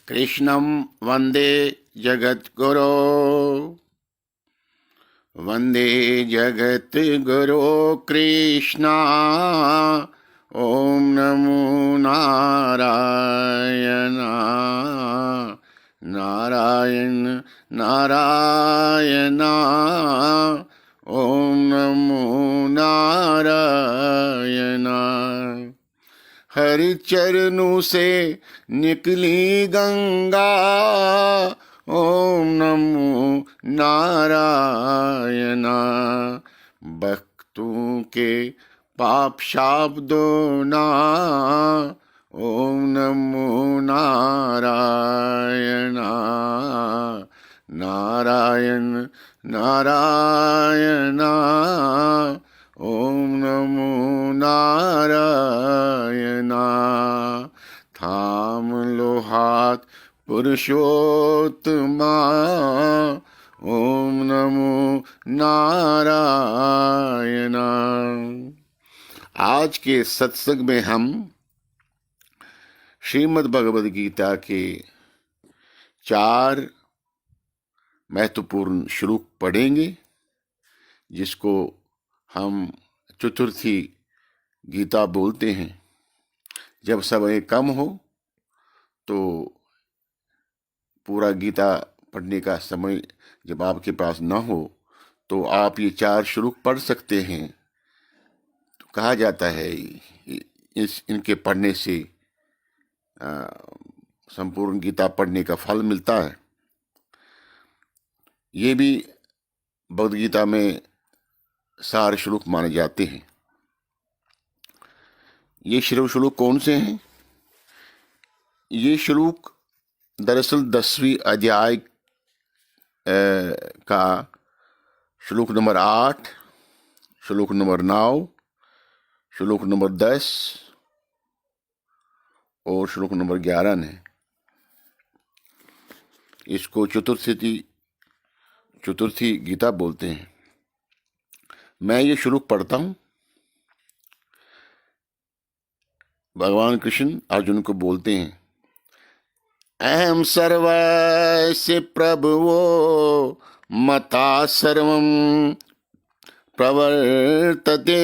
कृष्णं वन्दे जगद्गुरो वन्दे जगद्गुरो कृष्णा। ॐ नमो नारायण नारायण नारायण। ॐ नमो नारायण। हरि चरणों से निकली गंगा। ओम नमो नारायण। भक्तों के पाप शाप धोना। ओम नमो नारायण नारायण नारायण। ओम नमो नारायण। थाम लो हाथ पुरुषोत्तमा। ओम नमो नारायण। आज के सत्संग में हम श्रीमद् भगवद गीता के 4 महत्वपूर्ण श्लोक पढ़ेंगे, जिसको हम चतुर्थी गीता बोलते हैं। जब समय कम हो तो पूरा गीता पढ़ने का समय जब आपके पास न हो तो आप ये 4 श्लोक पढ़ सकते हैं। तो कहा जाता है इनके पढ़ने से संपूर्ण गीता पढ़ने का फल मिलता है। ये भी भगवद गीता में 4 श्लोक माने जाते हैं। ये श्लोक कौन से हैं? ये श्लोक दरअसल 10वीं अध्याय का श्लोक नंबर 8, श्लोक नंबर 9, श्लोक नंबर 10 और श्लोक नंबर 11 है। इसको चतुर्थी गीता बोलते हैं। मैं ये श्लोक पढ़ता हूं। भगवान कृष्ण अर्जुन को बोलते हैं, अहम सर्वस्य प्रभुवो मता सर्वं प्रवर्तते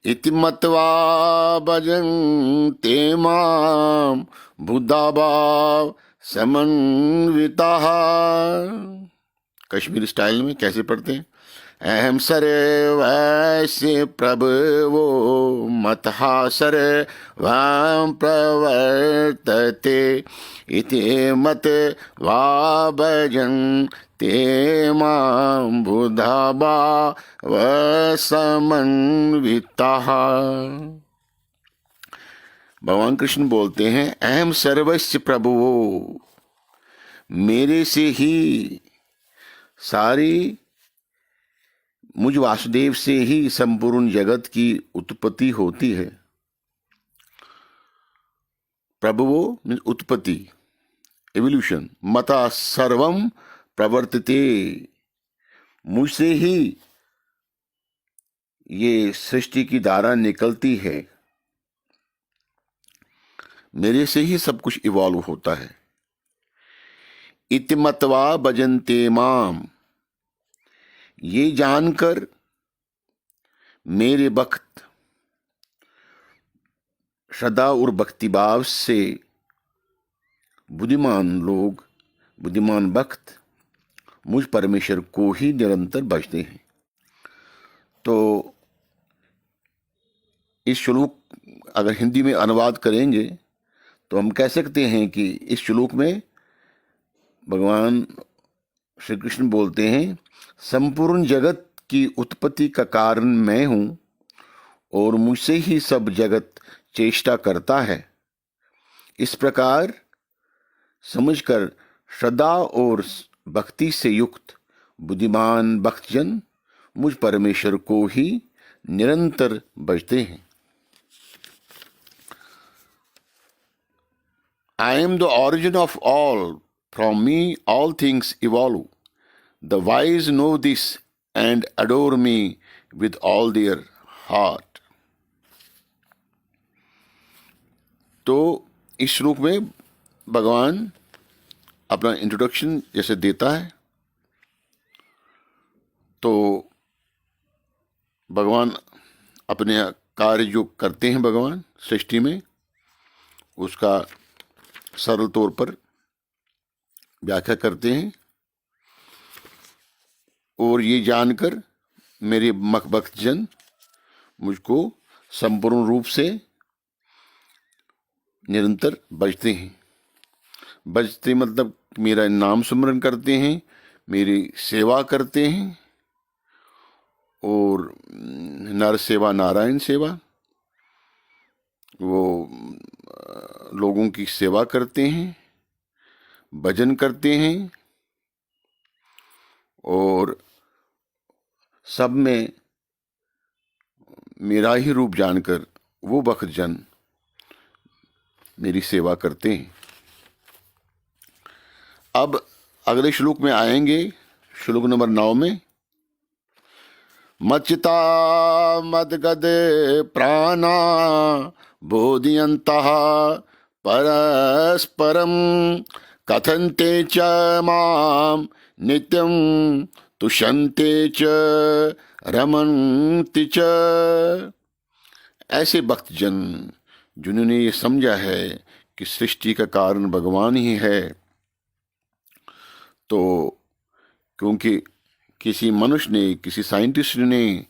इति मत्वा भजन्ते मां बुद्धाभाव समन्विताः। कश्मीरी स्टाइल में कैसे पढ़ते हैं? अहम सर्वस्य प्रभुवो मतः सर्वं प्रवर्तते इति मत्वा भजन्ते मां बुद्धाभाव समन्विताः। भगवान कृष्ण बोलते हैं, अहम सर्वस्य प्रभुवो, मेरे से ही सारी, मुझ वासुदेव से ही संपूर्ण जगत की उत्पत्ति होती है। प्रभुवो मीन्स उत्पत्ति, एवोल्यूशन। मता सर्वम प्रवर्तते, मुझसे ही ये सृष्टि की धारा निकलती है। मेरे से ही सब कुछ इवॉल्व होता है। इति मत्वा भजन्ते माम, ये जानकर मेरे भक्त श्रद्धा और भक्तिभाव से बुद्धिमान लोग, बुद्धिमान भक्त मुझ परमेश्वर को ही निरंतर भजते हैं। तो इस श्लोक अगर हिंदी में अनुवाद करेंगे तो हम कह सकते हैं कि इस श्लोक में भगवान श्री कृष्ण बोलते हैं, संपूर्ण जगत की उत्पत्ति का कारण मैं हूं और मुझसे ही सब जगत चेष्टा करता है। इस प्रकार समझकर श्रद्धा और भक्ति से युक्त बुद्धिमान भक्तजन मुझ परमेश्वर को ही निरंतर भजते हैं। I am the origin of all. From me all things evolve. The wise know this and adore me with all their heart. तो इस श्लोक में भगवान अपना इंट्रोडक्शन जैसे देता है, तो भगवान अपने कार्य जो करते हैं भगवान सृष्टि में, उसका सरल तौर पर व्याख्या करते हैं। और ये जानकर मेरे भक्तजन मुझको संपूर्ण रूप से निरंतर बजते हैं। बजते मतलब मेरा नाम सुमरन करते हैं, मेरी सेवा करते हैं, और नर सेवा नारायण सेवा, वो लोगों की सेवा करते हैं, भजन करते हैं, और सब में मेरा ही रूप जानकर वो भक्तजन मेरी सेवा करते हैं। अब अगले श्लोक में आएंगे, श्लोक नंबर 9 में, मच्चिता मद्गद प्राणा बोधयन्तः परस्परं कथन्ते च मां नित्यं तुष्यन्ते च रमन्ति च। ऐसे भक्तजन जिन्होंने ये समझा है कि सृष्टि का कारण भगवान ही है, तो क्योंकि किसी मनुष्य ने, किसी साइंटिस्ट ने,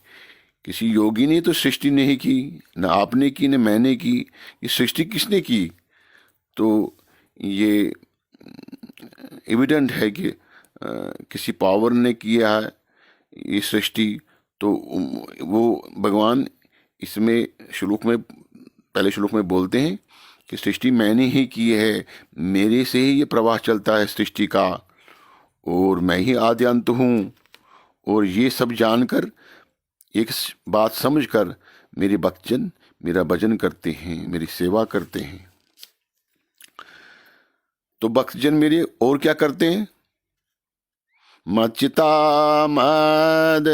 किसी योगी ने तो सृष्टि नहीं की, न आपने की न मैंने की, ये सृष्टि किसने की? तो ये एविडेंट है कि किसी पावर ने किया है ये सृष्टि। तो वो भगवान इसमें श्लोक में, पहले श्लोक में बोलते हैं कि सृष्टि मैंने ही की है, मेरे से ही ये प्रवाह चलता है सृष्टि का, और मैं ही आदि अंत हूँ। और ये सब जानकर, एक बात समझकर मेरे भक्तजन मेरा भजन करते हैं, मेरी सेवा करते हैं। तो भक्तजन मेरे और क्या करते हैं? मच्चिता मद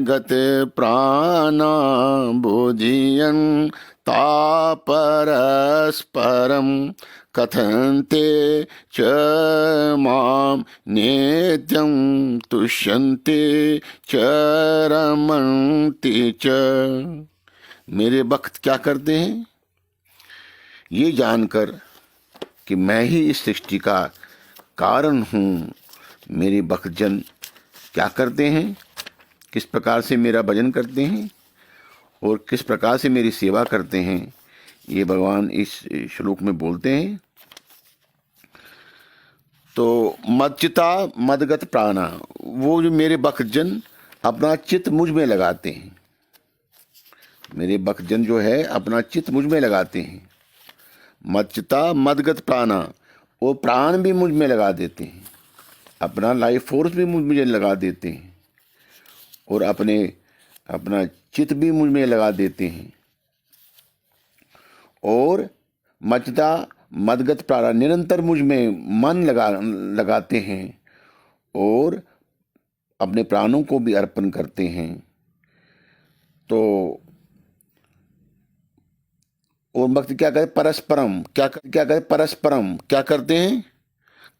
गत प्राणा बोधियन् परस्परं कथन्ते च मां नित्यं तुष्यन्ते च रमन्ति च। मेरे भक्त क्या करते हैं? ये जानकर कि मैं ही इस सृष्टि का कारण हूँ, मेरे भक्तजन क्या करते हैं, किस प्रकार से मेरा भजन करते हैं और किस प्रकार से मेरी सेवा करते हैं, ये भगवान इस श्लोक में बोलते हैं। तो मच्चिता मदगत प्राणा, वो जो मेरे भक्तजन अपना चित्त मुझ में लगाते हैं, मेरे भक्तजन जो है अपना चित्त मुझ में लगाते हैं। मच्चिता मदगत प्राणा, वो प्राण भी मुझ में लगा देते हैं, अपना लाइफ फोर्स भी मुझे लगा देते हैं, और अपना चित्त भी मुझ में लगा देते हैं। और मच्चिता मदगत प्राणा, निरंतर मुझ में मन लगाते हैं और अपने प्राणों को भी अर्पण करते हैं। तो और भक्त क्या कहते? परस्परम, क्या कहते? परस्परम क्या करते हैं?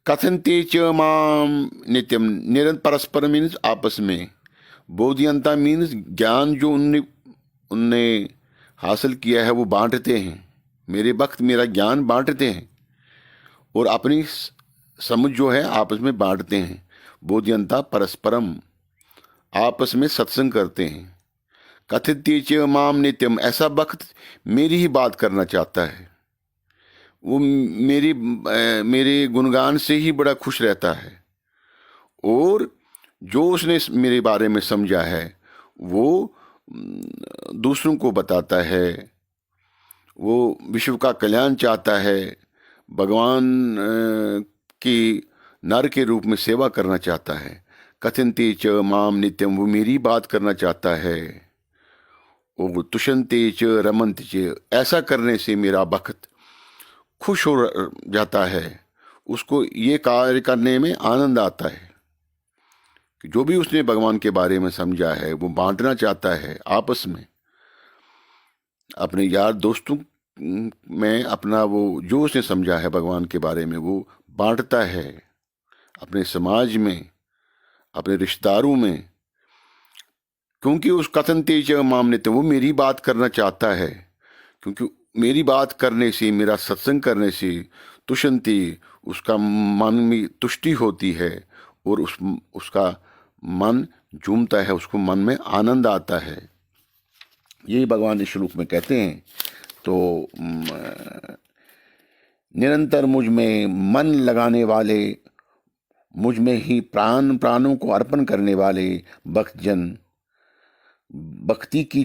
कथन्ते च माम नित्यम, निरंतर, परस्पर मीन्स आपस में, बोधियंता मीन्स ज्ञान जो उनने हासिल किया है वो बांटते हैं। मेरे भक्त मेरा ज्ञान बांटते हैं और अपनी समझ जो है आपस में बांटते हैं। बोधियंता परस्परम, आपस में सत्संग करते हैं। कथन्ते च माम नित्यम, ऐसा भक्त मेरी ही बात करना चाहता है, वो मेरे गुणगान से ही बड़ा खुश रहता है, और जो उसने मेरे बारे में समझा है वो दूसरों को बताता है। वो विश्व का कल्याण चाहता है, भगवान की नर के रूप में सेवा करना चाहता है। कथन्ते च माम नित्यम, वो मेरी बात करना चाहता है। वो तुष्यन्ते च रमन्ति च, ऐसा करने से मेरा भक्त खुश हो जाता है, उसको ये कार्य करने में आनंद आता है कि जो भी उसने भगवान के बारे में समझा है वो बांटना चाहता है आपस में, अपने यार दोस्तों में अपना वो जो उसने समझा है भगवान के बारे में वो बांटता है अपने समाज में, अपने रिश्तेदारों में, क्योंकि उस कथन तेज मामले थे वो मेरी बात करना चाहता है, क्योंकि मेरी बात करने से, मेरा सत्संग करने से तुषंती उसका मन में तुष्टि होती है और उसका मन झूमता है, उसको मन में आनंद आता है। यही भगवान इस श्लोक में कहते हैं। तो निरंतर मुझ में मन लगाने वाले, मुझ में ही प्राणों को अर्पण करने वाले भक्तजन भक्ति की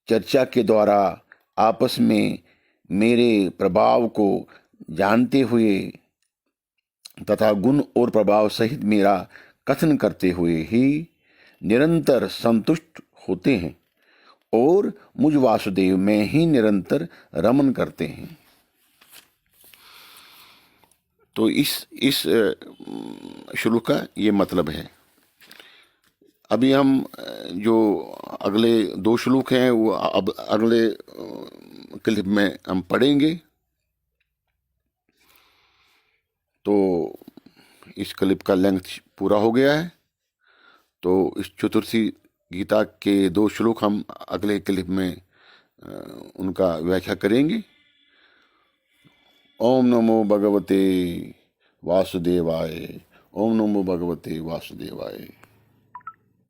चर्चा के द्वारा आपस में मेरे प्रभाव को जानते हुए तथा गुण और प्रभाव सहित मेरा कथन करते हुए ही निरंतर संतुष्ट होते हैं और मुझ वासुदेव में ही निरंतर रमन करते हैं। तो इस श्लोक का ये मतलब है। अभी हम जो अगले 2 श्लोक हैं वो अब अगले क्लिप में हम पढ़ेंगे। तो इस क्लिप का लेंथ पूरा हो गया है, तो इस चतुर्थी गीता के 2 श्लोक हम अगले क्लिप में उनका व्याख्या करेंगे। ओम नमो भगवते वासुदेवाय। ओम नमो भगवते वासुदेवाय।